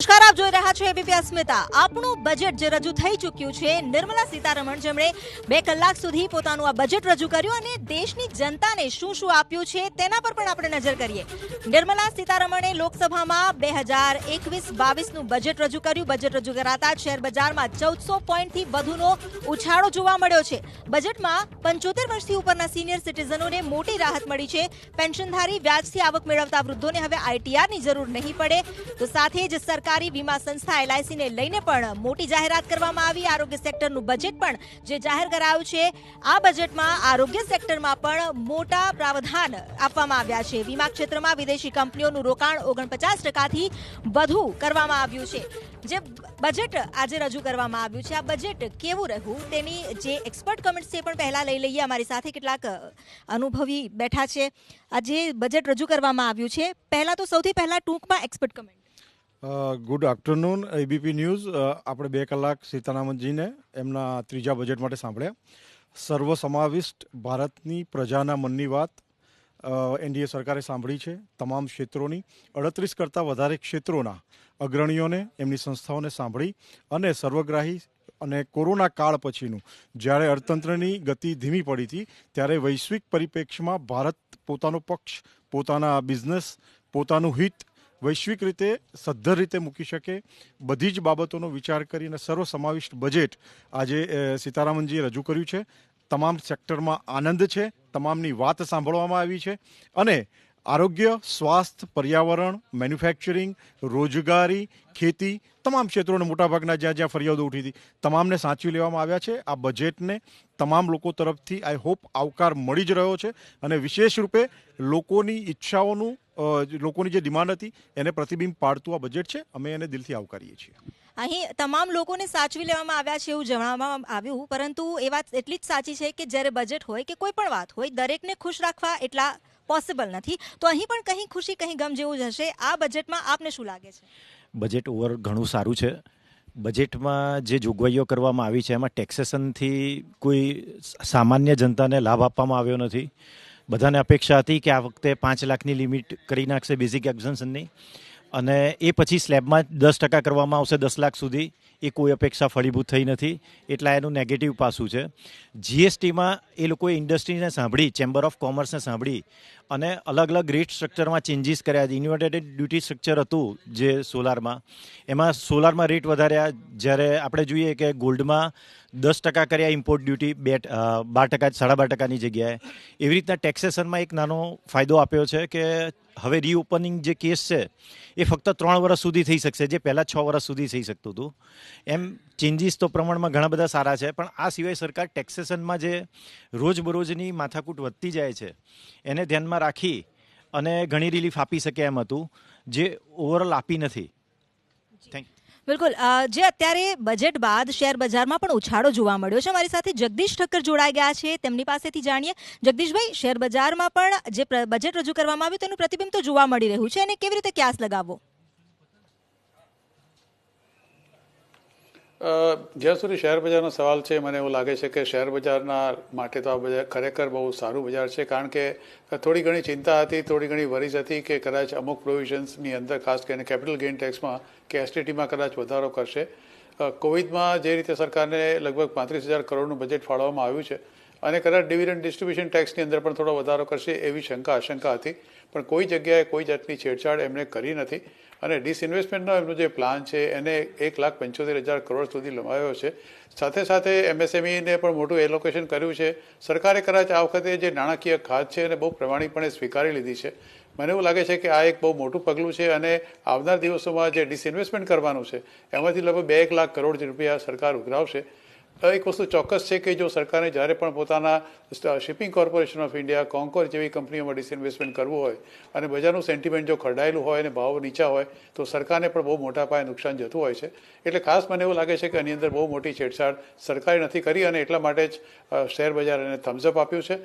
નમસ્કાર, આપ જોઈ રહ્યા છો એબીપી અસ્મિતા. આપણું બજેટ જે રજૂ થઈ ચૂક્યું છે, નિર્મલા સીતારમણ જેમણે 2 કલાક સુધી પોતાનું આ બજેટ રજૂ કર્યું અને દેશની જનતાને શું શું આપ્યું છે તેના પર પણ આપણે નજર કરીએ. નિર્મલા સીતારમણે લોકસભામાં 2021-22નું બજેટ રજૂ કર્યું. બજેટ રજૂ કરાતા શેર બજારમાં 1400 પોઈન્ટથી વધુનો ઉછાળો જોવા મળ્યો છે. બજેટમાં 75 વર્ષથી ઉપરના સિનિયર સિટીઝનોને મોટી રાહત મળી છે. પેન્શનધારી વ્યાજથી આવક મેળવતા વૃદ્ધોને હવે આઈટીઆરની જરૂર નહીં પડે. તો સાથે જ સરકારી વીમા સંસ્થા એલઆઈસીને લઈને પણ મોટી જાહેરાત કરવામાં આવી. આરોગ્ય સેક્ટરનું બજેટ પણ જે જાહેર કરાયું છે, આ બજેટમાં આરોગ્ય સેક્ટરમાં પણ મોટા પ્રાવધાન આપવામાં આવ્યા છે. વીમા ક્ષેત્રમાં વિદેશી કંપનીઓનું રોકાણ 49%થી વધુ કરવામાં આવ્યું છે. જે બજેટ આજે રજૂ કરવામાં આવ્યું છે, આ બજેટ કેવું રહ્યું તેની જે એક્સપર્ટ કમેન્ટ્સ છે પણ પહેલા લઈ લઈએ. અમારી સાથે કેટલાક અનુભવી બેઠા છે. આ જે બજેટ રજૂ કરવામાં આવ્યું છે, પહેલા તો સૌથી પહેલા ટૂંકમાં expert comment. Good afternoon ABP news. આપણે 2 કલાક સીતારામનજીને એમના ત્રીજા બજેટ માટે સાંભળ્યા. સર્વસમાવિષ્ટ ભારતની પ્રજાના મનની વાત એનડીએ સરકારે સાંભળી છે. તમામ ક્ષેત્રોની 38 કરતાં વધારે ક્ષેત્રોના અગ્રણીઓને, એમની સંસ્થાઓને સાંભળી અને સર્વગ્રાહી અને કોરોના કાળ પછીનું જ્યારે અર્થતંત્રની ગતિ ધીમી પડી હતી, ત્યારે વૈશ્વિક પરિપ્રેક્ષ્યમાં ભારત પોતાનો પક્ષ, પોતાના બિઝનેસ, પોતાનું હિત વૈશ્વિક રીતે સદ્ધર રીતે મૂકી શકે, બધી જ બાબતોનો વિચાર કરીને સર્વસમાવિષ્ટ બજેટ આજે સીતારામનજીએ રજૂ કર્યું છે. તમામ સેક્ટરમાં આનંદ છે, તમામની વાત સાંભળવામાં આવી છે અને આરોગ્ય, સ્વાસ્થ્ય, પર્યાવરણ, મેન્યુફેક્ચરિંગ, રોજગારી, ખેતી, તમામ ક્ષેત્રોને મોટાભાગના જ્યાં જ્યાં ફરિયાદો ઉઠી હતી, તમામને સાચવી લેવામાં આવ્યા છે. આ બજેટને તમામ લોકો તરફથી આઈ હોપ આવકાર મળી જ રહ્યો છે અને વિશેષ રૂપે લોકોની ઈચ્છાઓનું, લોકોની જે ડિમાન્ડ હતી એને પ્રતિબિંબ પાડતું આ બજેટ છે. અમે એને દિલથી આવકારીએ છીએ. અહીં તમામ લોકોને સાચવી લેવામાં આવ્યા છે એવું જણાવવામાં આવ્યું, પરંતુ એ વાત એટલી જ સાચી છે કે જ્યારે બજેટ હોય કે કોઈ પણ વાત હોય, દરેકને ખુશ રાખવા એટલા પોસિબલ નથી. તો અહીં પણ કંઈ ખુશી કંઈ ગમ જેવું જ હશે. આ બજેટમાં આપને શું લાગે છે? બજેટ ઓવર ઘણું સારું છે. બજેટમાં જે જોગવાઈઓ કરવામાં આવી છે એમાં ટેક્સેશનથી કોઈ સામાન્ય જનતાને લાભ આપવામાં આવ્યો નથી. બધાને અપેક્ષા હતી કે આ વખતે 5 લાખની લિમિટ કરી નાખશે બેઝિક એક્ઝમ્પશનની અને એ પછી સ્લેબમાં 10% કરવામાં આવશે 10 લાખ સુધી. એ કોઈ અપેક્ષા ફળીભૂત થઈ નથી, એટલા એનું નેગેટિવ પાસું છે. જીએસટીમાં એ લોકોએ ઇન્ડસ્ટ્રીને સાંભળી, ચેમ્બર ઓફ કોમર્સને સાંભળી અને અલગ અલગ રેટ સ્ટ્રક્ચરમાં ચેન્જીસ કર્યા. ઇન્વર્ટેડ ડ્યુટી સ્ટ્રક્ચર હતું જે સોલારમાં, એમાં સોલારમાં રેટ વધાર્યા. જ્યારે આપણે જોઈએ કે ગોલ્ડમાં 10% કર્યા ઇમ્પોર્ટ ડ્યુટી, 12%, 12.5%ની જગ્યાએ. એવી રીતના ટેક્સેશનમાં એક નાનો ફાયદો આપ્યો છે કે હવે રીઓપનિંગ જે કેસ છે એ ફક્ત 3 વર્ષ સુધી થઈ શકશે, જે પહેલાં 6 વર્ષ સુધી થઈ શકતું હતું. એમ ચેન્જીસ તો પ્રમાણમાં ઘણા બધા સારા છે, પણ આ સિવાય સરકાર ટેક્સેશનમાં જે રોજબરોજની માથાકૂટ વધતી જાય છે એને ધ્યાનમાં રાખી અને ઘણી રિલીફ આપી શકે એમ હતું, જે ઓવરઓલ આપી નથી. Thank you. બિલકુલ. જે અત્યારે બજેટ બાદ શેર બજારમાં પણ ઉછાળો જોવા મળ્યો છે. મારી સાથે જગદીશ ઠક્કર જોડાઈ ગયા છે, તેમની પાસેથી જાણીએ. જગદીશભાઈ, શેર બજારમાં પણ જે બજેટ રજૂ કરવામાં આવ્યું તેનું પ્રતિબિંબ તો જોવા મળી રહ્યું છે, અને કેવી રીતે ક્યાસ લગાવવો? જ્યાં સુધી શેર બજારનો સવાલ છે, મને એવું લાગે છે કે શેર બજારના માટે તો આ બજાર ખરેખર બહુ સારું બજાર છે. કારણ કે થોડી ઘણી ચિંતા હતી, થોડી ઘણી વરીઝ હતી કે કદાચ અમુક પ્રોવિઝન્સની અંદર, ખાસ કરીને કેપિટલ ગેઇન ટેક્સમાં કે એસટીટીમાં કદાચ વધારો કરશે. કોવિડમાં જે રીતે સરકારને લગભગ 35,000 કરોડનું બજેટ ફાળવવામાં આવ્યું છે અને કદાચ ડિવિડન્ડ ડિસ્ટ્રીબ્યુશન ટેક્સની અંદર પણ થોડો વધારો કરશે એવી આશંકા હતી, પણ કોઈ જગ્યાએ કોઈ જાતની છેડછાડ એમણે કરી નથી. અને ડિસઇન્વેસ્ટમેન્ટનો એમનો જે પ્લાન છે એને 1,75,000 કરોડ સુધી લંબાવ્યો છે. સાથે સાથે એમએસએમઈને પણ મોટું એલોકેશન કર્યું છે. સરકારે કદાચ આ વખતે જે નાણાકીય ખાધ છે એને બહુ પ્રમાણિકપણે સ્વીકારી લીધી છે. મને એવું લાગે છે કે આ એક બહુ મોટું પગલું છે અને આવનાર દિવસોમાં જે ડિસઇન્વેસ્ટમેન્ટ કરવાનું છે એમાંથી લગભગ 2 લાખ કરોડ રૂપિયા સરકાર ઉઘરાવશે. એક વસ્તુ ચોક્કસ છે કે જો સરકારે જ્યારે પણ પોતાના શિપિંગ કોર્પોરેશન ઓફ ઇન્ડિયા, કોન્કોર જેવી કંપનીઓમાં ડિસઇન્વેસ્ટમેન્ટ કરવું હોય અને બજારનું સેન્ટિમેન્ટ જો ખરડાયેલું હોય અને ભાવ નીચા હોય તો સરકારને પણ બહુ મોટા પાયે નુકસાન જતું હોય છે. એટલે ખાસ મને એવું લાગે છે કે આની અંદર બહુ મોટી છેડછાડ સરકારે નથી કરી અને એટલા માટે જ શેર બજાર એને થમ્સઅપ આપ્યું છે.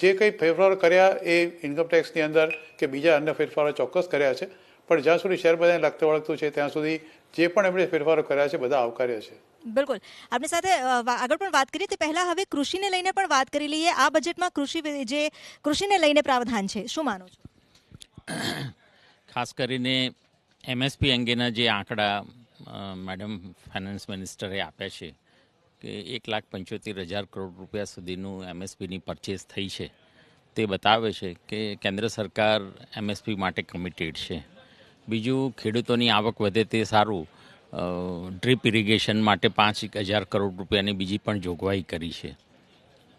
જે કંઈ ફેરફારો કર્યા એ ઇન્કમ ટેક્સની અંદર કે બીજા અન્ય ફેરફારો ચોક્કસ કર્યા છે, પણ જ્યાં સુધી શેર બજારને લગતું વળગતું છે ત્યાં સુધી જે પણ એમણે ફેરફારો કર્યા છે બધા આવકાર્ય છે. બિલકુલ. આપણી સાથે આગળ પણ વાત કરીએ તે પહેલા હવે કૃષિને લઈને પણ વાત કરી લઈએ. આ બજેટમાં કૃષિને લઈને પ્રાવધાન છે, શું માનો છો? ખાસ કરીને એમએસપી અંગેના જે આંકડા મેડમ ફાઇનાન્સ મિનિસ્ટરે આપ્યા છે કે 1,75,000 કરોડ રૂપિયા સુધીનું એમએસપીની પરચેસ થઈ છે, તે બતાવે છે કે કેન્દ્ર સરકાર એમએસપી માટે કમિટેડ છે. બીજું, ખેડૂતોની આવક વધે તે સારું. ડ્રીપ ઇરિગેશન માટે 5,000 કરોડ રૂપિયાની બીજી પણ જોગવાઈ કરી છે.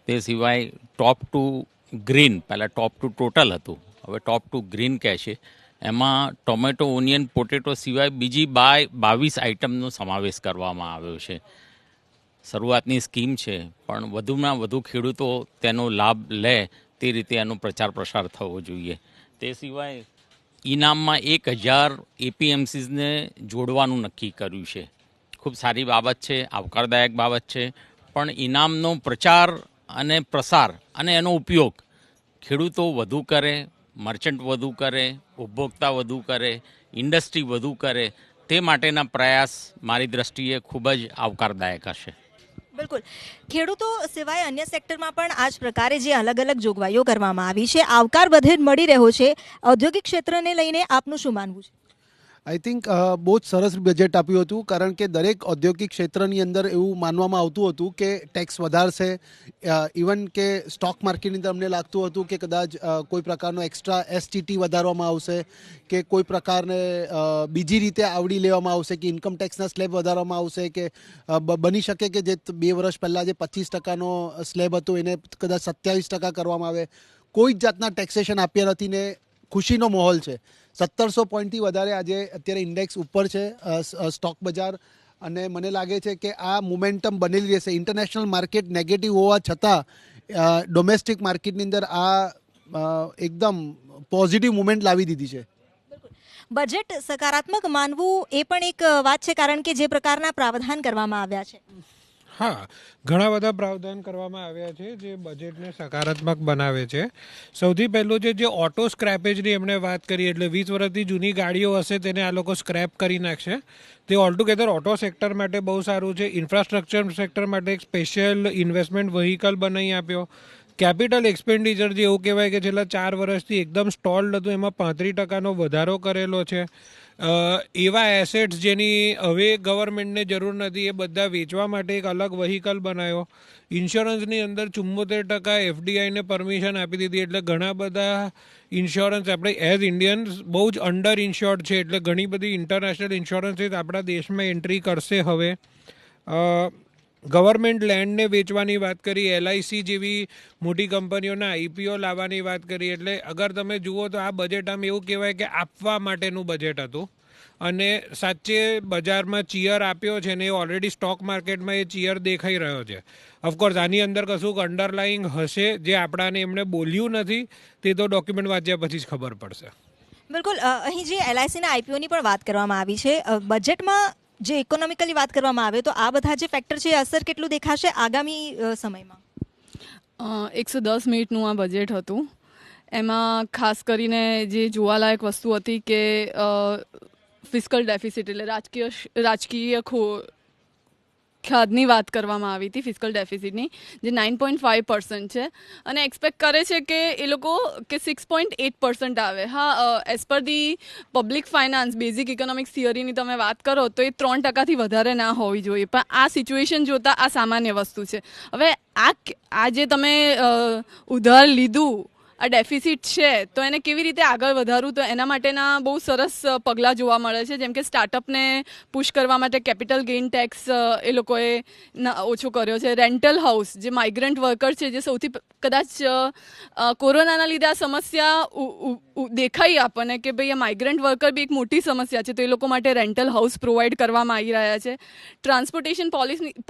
તે સિવાય ટોપ ટુ ગ્રીન, પહેલાં ટોપ ટુ ટોટલ હતું, હવે ટોપ ટુ ગ્રીન કહે છે. એમાં ટોમેટો, ઓનિયન, પોટેટો સિવાય બીજી 22 આઇટમનો સમાવેશ કરવામાં આવ્યો છે. શરૂઆતની સ્કીમ છે, પણ વધુમાં વધુ ખેડૂતો તેનો લાભ લે તે રીતે એનો પ્રચાર પ્રસાર થવો જોઈએ. તે સિવાય ઇનામમાં 1,000 એપીએમસીઝને જોડવાનું નક્કી કર્યું છે. ખૂબ સારી બાબત છે, આવકારદાયક બાબત છે, પણ ઇનામનો પ્રચાર અને પ્રસાર અને એનો ઉપયોગ ખેડૂતો વધુ કરે, મર્ચન્ટ વધુ કરે, ઉપભોક્તા વધુ કરે, ઇન્ડસ્ટ્રી વધુ કરે, તે માટેના પ્રયાસ મારી દ્રષ્ટિએ ખૂબ જ આવકારદાયક હશે. બિલકુલ. ખેડૂતો સિવાય અન્ય સેક્ટરમાં પણ આ જ પ્રકારે જે અલગ અલગ જોગવાઈઓ કરવામાં આવી છે, આવકાર બધે જ મળી રહ્યો છે. ઔદ્યોગિક ક્ષેત્રને લઈને આપનું શું માનવું છે? આઈ થિંક બહુ જ સરસ બજેટ આપ્યું હતું, કારણ કે દરેક ઔદ્યોગિક ક્ષેત્રની અંદર એવું માનવામાં આવતું હતું કે ટેક્સ વધારશે. ઇવન કે સ્ટોક માર્કેટની અંદર અમને લાગતું હતું કે કદાચ કોઈ પ્રકારનો એક્સ્ટ્રા એસટીટી વધારવામાં આવશે, કે કોઈ પ્રકારને બીજી રીતે આવરી લેવામાં આવશે, કે ઇન્કમ ટેક્સના સ્લેબ વધારવામાં આવશે, કે બની શકે કે જે 2 વર્ષ પહેલાં જે 25%નો સ્લેબ હતો એને કદાચ 27% કરવામાં આવે. કોઈ જ જાતના ટેક્સેશન આપ્યા નથી ને ખુશીનો માહોલ છે. 1700 પોઈન્ટથી વધારે આજે અત્યારે ઇન્ડેક્સ ઉપર છે સ્ટોક બજાર, અને મને લાગે છે કે આ મોમેન્ટમ બનેલી રહેશે. ઇન્ટરનેશનલ માર્કેટ નેગેટિવ હોવા છતાં ડોમેસ્ટિક માર્કેટની અંદર આ એકદમ પોઝિટિવ મુવમેન્ટ લાવી દીધી છે. બજેટ સકારાત્મક માનવું એ પણ એક વાત છે, કારણ કે જે પ્રકારના પ્રાવધાન કરવામાં આવ્યા છે. હા, ઘણા બધા પ્રાવધાન કરવામાં આવ્યા છે જે બજેટને સકારાત્મક બનાવે છે. સૌથી પહેલું છે જે ઓટો સ્ક્રેપેજની એમણે વાત કરી, એટલે 20 વર્ષથી જૂની ગાડીઓ હશે તેને આ લોકો સ્ક્રેપ કરી નાખશે. તે ઓલ ટુગેધર ઓટો સેક્ટર માટે બહુ સારું છે. ઇન્ફ્રાસ્ટ્રક્ચર સેક્ટર માટે એક સ્પેશિયલ ઇન્વેસ્ટમેન્ટ વ્હીકલ બનાવી આપ્યો. કેપિટલ એક્સપેન્ડિચર જે એવું કહેવાય કે છેલ્લા 4 વર્ષથી એકદમ સ્ટોલ્ડ હતું, એમાં 35% વધારો કરેલો છે. એવા એસેટ્સ જેની હવે ગવર્મેન્ટને જરૂર નથી એ બધા વેચવા માટે એક અલગ વ્હીકલ બનાવ્યો. ઇન્સ્યોરન્સની અંદર 74% એફડીઆઈને પરમિશન આપી દીધી, એટલે ઘણા બધા ઇન્સ્યોરન્સ આપણે એઝ ઇન્ડિયન્સ બહુ જ અંડર ઇન્શ્યોર્ડ છે, એટલે ઘણી બધી ઇન્ટરનેશનલ ઇન્સ્યોરન્સીસ આપણા દેશમાં એન્ટ્રી કરશે હવે. ગવર્મેન્ટ લેન્ડને વેચવાની વાત કરી, એલઆઈસી જેવી મોટી કંપનીઓના આઈપીઓ લાવવાની વાત કરી. એટલે અગર તમે જુઓ તો આ બજેટ આમ એવું કહેવાય કે આપવા માટેનું બજેટ હતું, અને સાચે બજારમાં ચીયર આપ્યો છે ને એ ઓલરેડી સ્ટોક માર્કેટમાં એ ચીયર દેખાઈ રહ્યો છે. ઓફકોર્સ આની અંદર કશુંક અંડરલાઈંગ હશે જે આપણાને એમણે બોલ્યું નથી, તે તો ડોક્યુમેન્ટ વાંચ્યા પછી જ ખબર પડશે. બિલકુલ. અહીં જે એલઆઈસીના આઈપીઓની પણ વાત કરવામાં આવી છે, બજેટમાં જે ઇકોનોમિકલી વાત કરવામાં આવે તો આ બધા જે ફેક્ટર છે અસર કેટલું દેખાશે આગામી સમયમાં? 110 મિનિટનું આ બજેટ હતું. એમાં ખાસ કરીને જે જોવાલાયક વસ્તુ હતી કે ફિસ્કલ ડેફિસિટ એટલે રાજકીય ખ્યાદની વાત કરવામાં આવી હતી, ફિસ્કલ ડેફિસિટની, જે 9.5% છે, અને એક્સપેક્ટ કરે છે કે એ લોકો કે 6.8% આવે. હા, as per the public finance basic economics થિયરીની તમે વાત કરો તો એ 3%થી વધારે ના હોવી જોઈએ, પણ આ સિચ્યુએશન જોતાં આ સામાન્ય વસ્તુ છે. હવે આ જે તમે ઉધાર લીધું, આ ડેફિસિટ છે, તો એને કેવી રીતે આગળ વધારવું, તો એના માટેના બહુ સરસ પગલાં જોવા મળે છે. જેમ કે સ્ટાર્ટઅપને પુશ કરવા માટે કેપિટલ ગેઇન ટેક્સ એ લોકોએ ઓછો કર્યો છે. રેન્ટલ હાઉસ, જે માઇગ્રન્ટ વર્કર છે, જે સૌથી કદાચ કોરોનાના લીધે આ સમસ્યા દેખાઈ આપણને કે ભાઈ આ માઇગ્રન્ટ વર્કર બી એક મોટી સમસ્યા છે, તો એ લોકો માટે રેન્ટલ હાઉસ પ્રોવાઈડ કરવામાં આવી રહ્યા છે. ટ્રાન્સપોર્ટેશન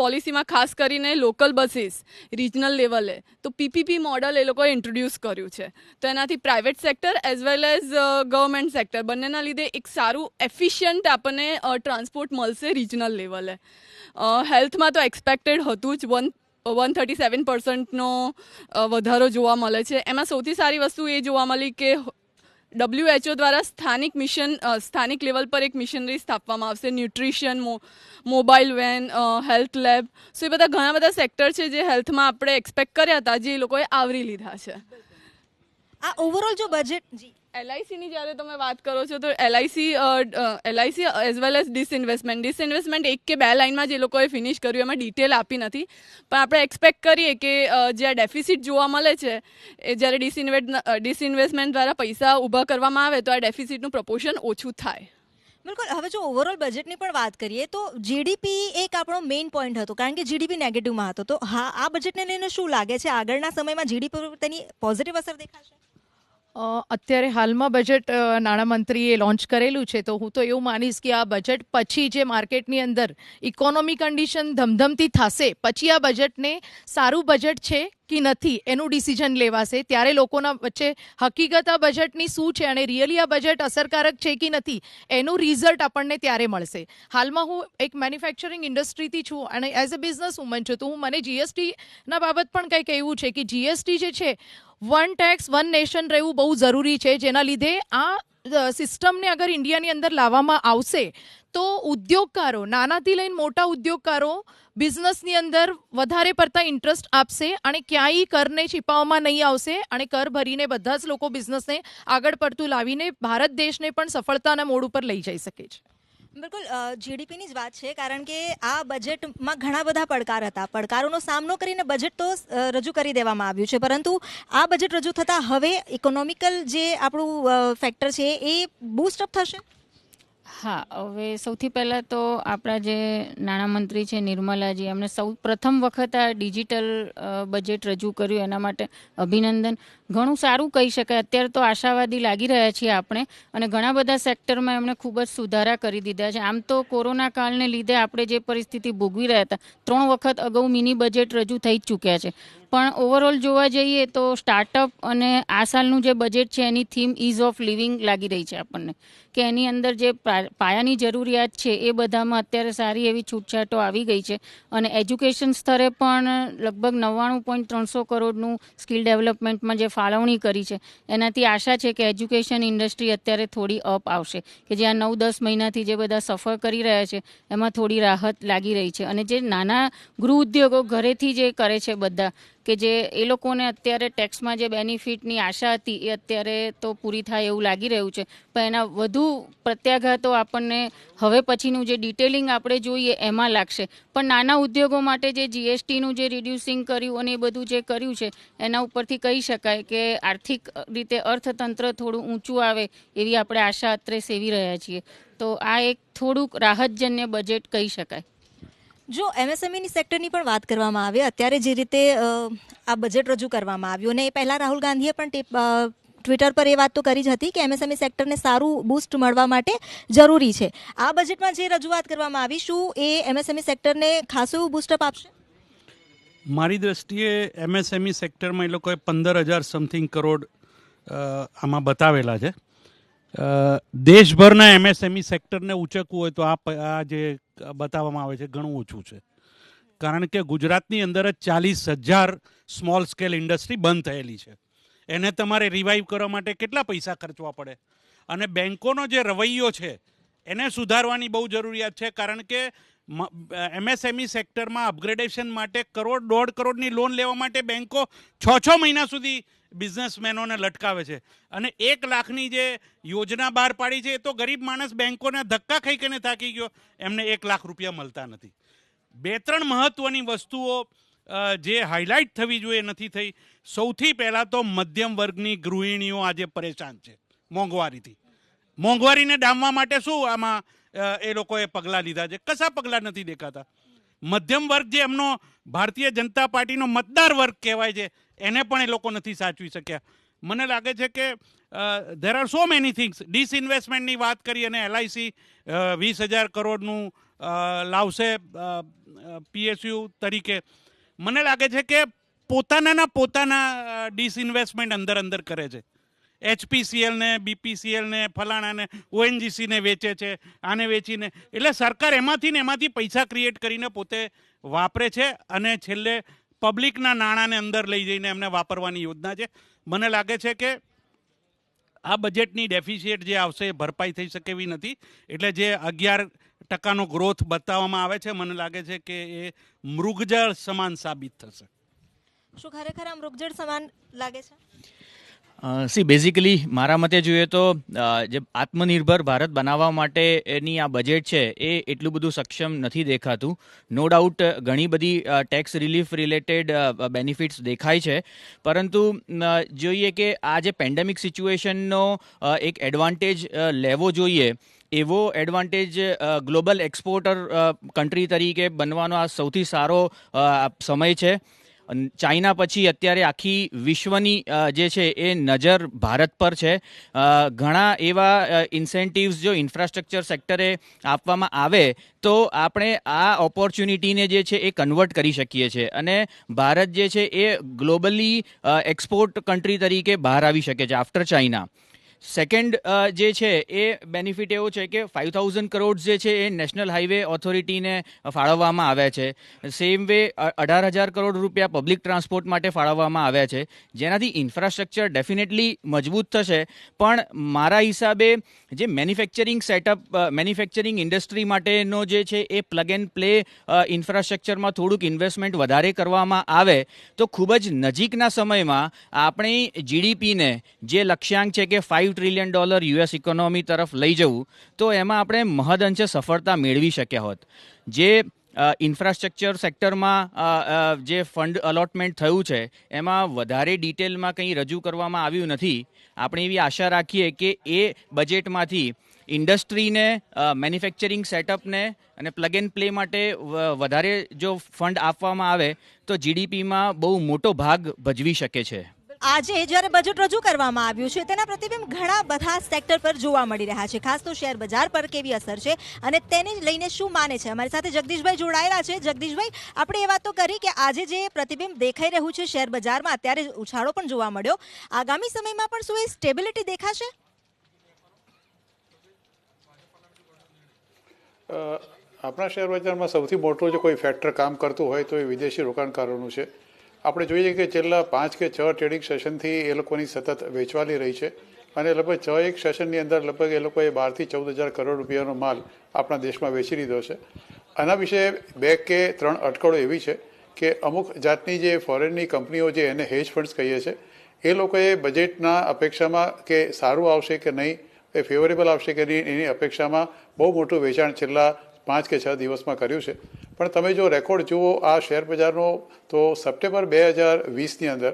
પોલિસીમાં ખાસ કરીને લોકલ બસીસ રિજનલ લેવલે તો પીપીપી મોડલ એ લોકોએ ઇન્ટ્રોડ્યુસ કર્યું છે. તો એનાથી private sector as well as government sector બંનેના લીધે એક સારું એફિશિયન્ટ આપણને ટ્રાન્સપોર્ટ મળશે રિજનલ લેવલે. હેલ્થમાં તો એક્સપેક્ટેડ હતું જ, 137%નો વધારો જોવા મળે છે. એમાં સૌથી સારી વસ્તુ એ જોવા મળી કે WHO દ્વારા સ્થાનિક લેવલ પર એક મિશનરી સ્થાપવામાં આવશે. Nutrition, mobile van, health lab, so એ બધા ઘણા બધા સેક્ટર છે જે હેલ્થમાં આપણે એક્સપેક્ટ કર્યા હતા, જે એ લોકોએ આવરી લીધા છે. આ ઓવરઓલ જો બજેટ જી એલઆઈસીની જ્યારે તમે વાત કરો છો તો LIC as well as disinvestment એક કે બે લાઇનમાં જે લોકોએ ફિનિશ કર્યું એમાં ડિટેલ આપી નથી, પણ આપણે એક્સપેક્ટ કરીએ કે જે ડેફિસિટ જોવા મળે છે એ જ્યારે ડિસઇન્વેસ્ટમેન્ટ દ્વારા પૈસા ઊભા કરવામાં આવે તો આ ડેફિસિટનું પ્રપોર્શન ઓછું થાય. બિલકુલ. હવે જો ઓવરઓલ બજેટની પણ વાત કરીએ તો જીડીપી એક આપણો મેઇન પોઈન્ટ હતો, કારણ કે જીડીપી નેગેટિવમાં હતો. તો હા, આ બજેટને લઈને શું લાગે છે, આગળના સમયમાં જીડીપી પર તેની પોઝિટિવ અસર દેખાશે? અત્યારે હાલમાં બજેટ નાણામંત્રીએ લોન્ચ કરેલું છે, તો હું તો એવું માનીશ કે આ બજેટ પછી જે માર્કેટની અંદર ઇકોનોમી કન્ડિશન ધમધમતી થશે પછી આ બજેટને સારું બજેટ છે કે નથી એનું ડિસિઝન લેવાશે. ત્યારે લોકોના વચ્ચે હકીકત આ બજેટની શું છે અને રિયલી આ બજેટ અસરકારક છે કે નથી એનું રિઝલ્ટ આપણને ત્યારે મળશે. હાલમાં હું એક મેન્યુફેક્ચરિંગ ઇન્ડસ્ટ્રીથી છું અને એઝ અ બિઝનેસ વુમન છું, તો મને જીએસટીના બાબત પણ કંઈક એવું છે કે જીએસટી જે છે વન ટેક્સ વન નેશન રહેવું બહુ જરૂરી છે, જેના લીધે આ સિસ્ટમને અગર ઇન્ડિયાની અંદર લાવવામાં આવશે તો ઉદ્યોગકારો, નાનાથી લઈને મોટા ઉદ્યોગકારો બિઝનેસની અંદર વધારે પડતા ઇન્ટરેસ્ટ આપશે અને ક્યાંય કરને छिपावવામાં નહીં આવશે અને કર ભરીને બધા જ લોકો બિઝનેસને આગળ પડતું લાવીને ભારત દેશને પણ સફળતાના મોડ ઉપર લઈ જઈ શકે છે. બિલકુલ. જીડીપીની જ વાત છે, કારણ કે આ બજેટમાં ઘણા બધા પડકાર હતા. પડકારોનો સામનો કરીને બજેટ તો રજૂ કરી દેવામાં આવ્યું છે, પરંતુ આ બજેટ રજૂ થતાં હવે ઇકોનોમિકલ જે આપણું ફેક્ટર છે એ બૂસ્ટઅપ થશે. હા, હવે સૌથી પહેલાં તો આપણા જે નાણામંત્રી છે નિર્મલાજી, એમણે સૌ પ્રથમ વખત આ ડિજિટલ બજેટ રજૂ કર્યું, એના માટે અભિનંદન. ઘણું સારું કહી શકાય. અત્યારે તો આશાવાદી લાગી રહ્યા છીએ આપણે, અને ઘણા બધા સેક્ટરમાં એમણે ખૂબ જ સુધારા કરી દીધા છે. આમ તો કોરોના કાળને લીધે આપણે જે પરિસ્થિતિ ભોગવી રહ્યા હતા, 3 વખત અગાઉ મિની બજેટ રજૂ થઈ જ ચૂક્યા છે, પણ ઓવરઓલ જોવા જઈએ તો સ્ટાર્ટઅપ અને આ સાલનું જે બજેટ છે એની થીમ ઇઝ ઓફ લિવિંગ લાગી રહી છે આપણને, કે એની અંદર જે પાયાની જરૂરિયાત છે એ બધામાં અત્યારે સારી એવી છૂટછાટો આવી ગઈ છે. અને એજ્યુકેશન સ્તરે પણ લગભગ 99.300 કરોડનું સ્કિલ ડેવલપમેન્ટમાં જે ફાળવણી કરી છે એનાથી આશા છે કે એજ્યુકેશન ઇન્ડસ્ટ્રી અત્યારે થોડી અપ આવશે, કે જે આ 9-10 મહિનાથી જે બધા સફર કરી રહ્યા છે એમાં થોડી રાહત લાગી રહી છે. અને જે નાના ગૃહ ઉદ્યોગો ઘરેથી જે કરે છે બધા, કે જે એ લોકોને અત્યારે ટેક્સમાં જે બેનિફિટની આશા હતી એ અત્યારે તો પૂરી થાય એવું લાગી રહ્યું છે, પણ એના વધુ પ્રત્યાઘાતો આપણને હવે પછીનું જે ડિટેલિંગ આપણે જોઈએ એમાં લાગશે. પણ નાના ઉદ્યોગો માટે જે જીએસટીનું જે રિડ્યુસિંગ કર્યું અને એ બધું જે કર્યું છે એના ઉપરથી કહી શકાય કે આર્થિક રીતે અર્થતંત્ર થોડું ઊંચું આવે એવી આપણે આશા અત્રે સેવી રહ્યા છીએ. તો આ એક થોડુંક રાહતજન્ય બજેટ કહી શકાય. જો એમએસએમઈની સેક્ટરની પણ વાત કરવામાં આવે, અત્યારે જે રીતે આ બજેટ રજૂ કરવામાં આવ્યું, અને એ પહેલાં રાહુલ ગાંધીએ પણ ટ્વિટર પર એ વાત તો કરી જ હતી કે એમએસએમઈ સેક્ટરને સારું બૂસ્ટ મળવા માટે જરૂરી છે. આ બજેટમાં જે રજૂઆત કરવામાં આવી, શું એ એમએસએમઈ સેક્ટરને ખાસું એવું બૂસ્ટઅપ આપશે? મારી દ્રષ્ટિએ એમએસએમઈ સેક્ટરમાં એ લોકોએ 15,000 સમથિંગ કરોડ આમાં બતાવેલા છે. દેશભરના એમએસએમઈ સેક્ટરને ઉચકવું હોય તો આ જે બતાવવામાં આવે છે ઘણું ઓછું છે, કારણ કે ગુજરાતની અંદર જ 40,000 સ્મોલ સ્કેલ ઇન્ડસ્ટ્રી બંધ થયેલી છે. એને તમારે રિવાઇવ કરવા માટે કેટલા પૈસા ખર્ચવા પડે, અને બેન્કોનો જે રવૈયો છે એને સુધારવાની બહુ જરૂરિયાત છે, કારણ કે એમએસએમઈ સેક્ટરમાં અપગ્રેડેશન માટે 1.5 કરોડની લોન લેવા માટે બેન્કો 6 મહિના સુધી બિઝનેસમેનોને લટકાવે છે, અને 1 લાખની જે યોજના બહાર પાડી છે એ તો ગરીબ માણસ બેન્કોને ધક્કા ખાઈ કરીને થાકી ગયો, એમને 1 લાખ રૂપિયા મળતા નથી. 2-3 મહત્વની વસ્તુઓ જે હાઇલાઇટ થવી જોઈએ નથી થઈ. સૌથી પહેલાં તો મધ્યમ વર્ગની ગૃહિણીઓ આજે પરેશાન છે મોંઘવારીથી. મોંઘવારીને ડામવા માટે શું આમાં એ લોકોએ પગલાં લીધા છે? કશા પગલાં નથી દેખાતા. મધ્યમ વર્ગ જે એમનો ભારતીય જનતા પાર્ટીનો મતદાર વર્ગ કહેવાય છે એને પણ એ લોકો નથી સાચવી શક્યા. મને લાગે છે કે there are so many things. ડિસઇન્વેસ્ટમેન્ટની વાત કરી અને એલઆઈસી 20,000 કરોડનું લાવશે પીએસયુ તરીકે. મને લાગે છે કે પોતાના ડિસઇન્વેસ્ટમેન્ટ અંદર કરે છે. એચપીસીએલને, બીપીસીએલને, ફલાણાને, ઓએનજીસીને વેચે છે, આને વેચીને. એટલે સરકાર એમાંથી પૈસા ક્રિએટ કરીને પોતે વાપરે છે, અને છેલ્લે પબ્લિકના નાણાંને અંદર લઈ જઈને એમને વાપરવાની યોજના છે. મને લાગે છે કે આ બજેટની ડેફિસિટ જે આવશે એ ભરપાઈ થઈ શકે એવી નથી. એટલે જે 11% ગ્રોથ બતાવવામાં આવે છે, મને લાગે છે કે એ મૃગજળ સમાન સાબિત થશે. શું ખરેખર આ મૃગજળ સમાન લાગે છે? સી બેઝિકલી મારા મતે જોઈએ તો જે આત્મનિર્ભર ભારત બનાવવા માટે એની આ બજેટ છે એ એટલું બધું સક્ષમ નથી દેખાતું. નો ડાઉટ ઘણી બધી ટેક્સ રિલીફ રિલેટેડ બેનિફિટ્સ દેખાય છે, પરંતુ જોઈએ કે આ જે પેન્ડેમિક સિચ્યુએશનનો એક એડવાન્ટેજ લેવો જોઈએ એવો એડવાન્ટેજ ગ્લોબલ એક્સપોર્ટર કન્ટ્રી તરીકે બનવાનો આ સૌથી સારો સમય છે. ચાઇના પછી અત્યારે આખી વિશ્વની જે છે એ નજર ભારત પર છે. ઘણા એવા ઇન્સેન્ટિવ્સ જો ઇન્ફ્રાસ્ટ્રક્ચર સેક્ટરે આપવામાં આવે તો આપણે આ ઓપોર્ચ્યુનિટીને જે છે એ કન્વર્ટ કરી શકીએ છીએ અને ભારત જે છે એ ગ્લોબલી એક્સપોર્ટ કન્ટ્રી તરીકે બહાર આવી શકે છે આફ્ટર ચાઇના. સેકન્ડ જે છે એ બેનિફિટ એવો છે કે 5,000 કરોડ જે છે એ નેશનલ હાઈવે ઓથોરિટીને ફાળવવામાં આવ્યા છે. સેમ વે 18,000 કરોડ રૂપિયા પબ્લિક ટ્રાન્સપોર્ટ માટે ફાળવવામાં આવ્યા છે, જેનાથી ઇન્ફ્રાસ્ટ્રક્ચર ડેફિનેટલી મજબૂત થશે. પણ મારા હિસાબે જે મેન્યુફેક્ચરિંગ સેટઅપ, મેન્યુફેક્ચરિંગ ઇન્ડસ્ટ્રી માટેનો જે છે એ પ્લગ એન્ડ પ્લે ઇન્ફ્રાસ્ટ્રક્ચરમાં થોડુંક ઇન્વેસ્ટમેન્ટ વધારે કરવામાં આવે તો ખૂબ જ નજીકના સમયમાં આપણી જીડીપીને જે લક્ષ્યાંક છે કે $5 ટ્રિલિયન યુએસ ઇકોનોમી તરફ લઈ જવું, તો એમાં આપણે મહદઅંશે સફળતા મેળવી શક્યા હોત. જે ઇન્ફ્રાસ્ટ્રક્ચર સેક્ટરમાં જે ફંડ અલોટમેન્ટ થયું છે એમાં વધારે ડિટેલમાં કંઈ રજૂ કરવામાં આવ્યું નથી. આપણે એવી આશા રાખીએ કે એ બજેટમાંથી ઇન્ડસ્ટ્રીને, મેન્યુફેક્ચરિંગ સેટઅપને અને પ્લગ એન્ડ પ્લે માટે વધારે જો ફંડ આપવામાં આવે તો જીડીપીમાં બહુ મોટો ભાગ ભજવી શકે છે. આજે જ્યારે બજેટ રજૂ કરવામાં આવ્યું છે તેના પ્રતિબિંબ ઘણા બધા સેક્ટર પર જોવા મળી રહ્યા છે, ખાસ તો શેર બજાર પર કેવી અસર છે અને તેને લઈને શું માને છે. અમારી સાથે જગદીશભાઈ જોડાયેલા છે. જગદીશભાઈ, આપણે એ વાત તો કરી કે આજે જે પ્રતિબિંબ દેખાઈ રહ્યું છે શેર બજારમાં, અત્યારે ઉછાળો પણ જોવા મળ્યો, આગામી સમયમાં પણ શું એ સ્ટેબિલિટી દેખાશે? આપણા શેર બજારમાં સૌથી મોટું જો કોઈ ફેક્ટર કામ કરતું હોય તો એ વિદેશી રોકાણકારોનું છે. આપણે જોઈએ કે છેલ્લા 5 કે 6 ટ્રેડિંગ સેશનથી એ લોકોની સતત વેચવાલી રહી છે અને લગભગ 6 સેશનની અંદર લગભગ એ લોકોએ 12,000 થી 14,000 કરોડ રૂપિયાનો માલ આપણા દેશમાં વેચી લીધો છે. આના વિશે 2 કે 3 અટકળો એવી છે કે અમુક જાતની જે ફોરેનની કંપનીઓ જે એને હેજ ફંડ્સ કહીએ છીએ એ લોકોએ બજેટના અપેક્ષામાં કે સારું આવશે કે નહીં, એ ફેવરેબલ આવશે કે નહીં, એની અપેક્ષામાં બહુ મોટું વેચાણ છેલ્લા 5 કે 6 દિવસમાં કર્યું છે. પણ તમે જો રેકોર્ડ જુઓ આ શેર બજારનો તો સપ્ટેમ્બર 2020ની અંદર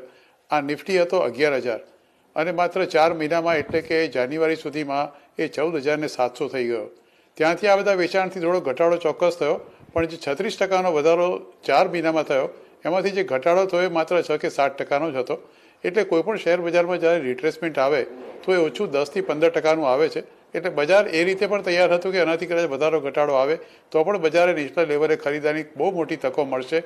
આ નિફ્ટી હતો 11,000 અને માત્ર 4 મહિનામાં એટલે કે જાન્યુઆરી સુધીમાં એ 14,700 થઈ ગયો. ત્યાંથી આ બધા વેચાણથી થોડો ઘટાડો ચોક્કસ થયો, પણ જે 36% વધારો 4 મહિનામાં થયો એમાંથી જે ઘટાડો થયો એ માત્ર 6 કે 7% જ હતો. એટલે કોઈપણ શેર બજારમાં જ્યારે રિટ્રેસમેન્ટ આવે તો એ ઓછું 10 થી 15% આવે છે. એટલે બજાર એ રીતે પણ તૈયાર હતું કે એનાથી કદાચ વધારો ઘટાડો આવે તો પણ બજારે નેશનલ લેવલે ખરીદવાની બહુ મોટી તકો મળશે.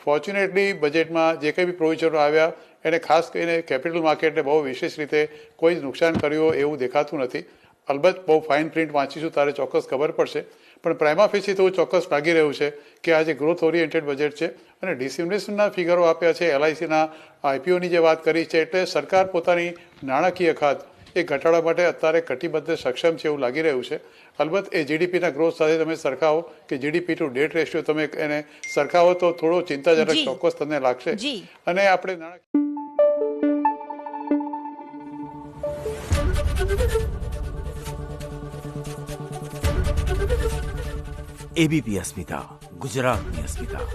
ફોર્ચ્યુનેટલી બજેટમાં જે કંઈ બી પ્રોવિઝનો આવ્યા એને ખાસ કરીને કેપિટલ માર્કેટને બહુ વિશેષ રીતે કોઈ જ નુકસાન કર્યું એવું દેખાતું નથી. અલબત્ત બહુ ફાઇન પ્રિન્ટ વાંચીશું તારે ચોક્કસ ખબર પડશે, પણ પ્રાઇમા ફેસી તો ચોક્કસ લાગી રહ્યું છે કે આ જે ગ્રોથ ઓરિએન્ટેડ બજેટ છે અને ડિસઇન્વેસ્ટમેન્ટના ફિગરો આપ્યા છે, LICના IPOની જે વાત કરી છે, એટલે સરકાર પોતાની નાણાકીય ખાત એ ઘટાડવા માટે અત્યારે કટિબદ્ધ સક્ષમ છે એવું લાગી રહ્યું છે. અલબત્ત એ જીડીપીના ગ્રોથ સાથે તમે સરખાવો કે જીડીપી ટુ ડેટ રેશિયો તમે એને સરખાવો તો થોડો ચિંતાજનક ચોક્કસ તમને લાગશે. અને આપણે ABP અસ્મિતા, ગુજરાતની અસ્મિતા.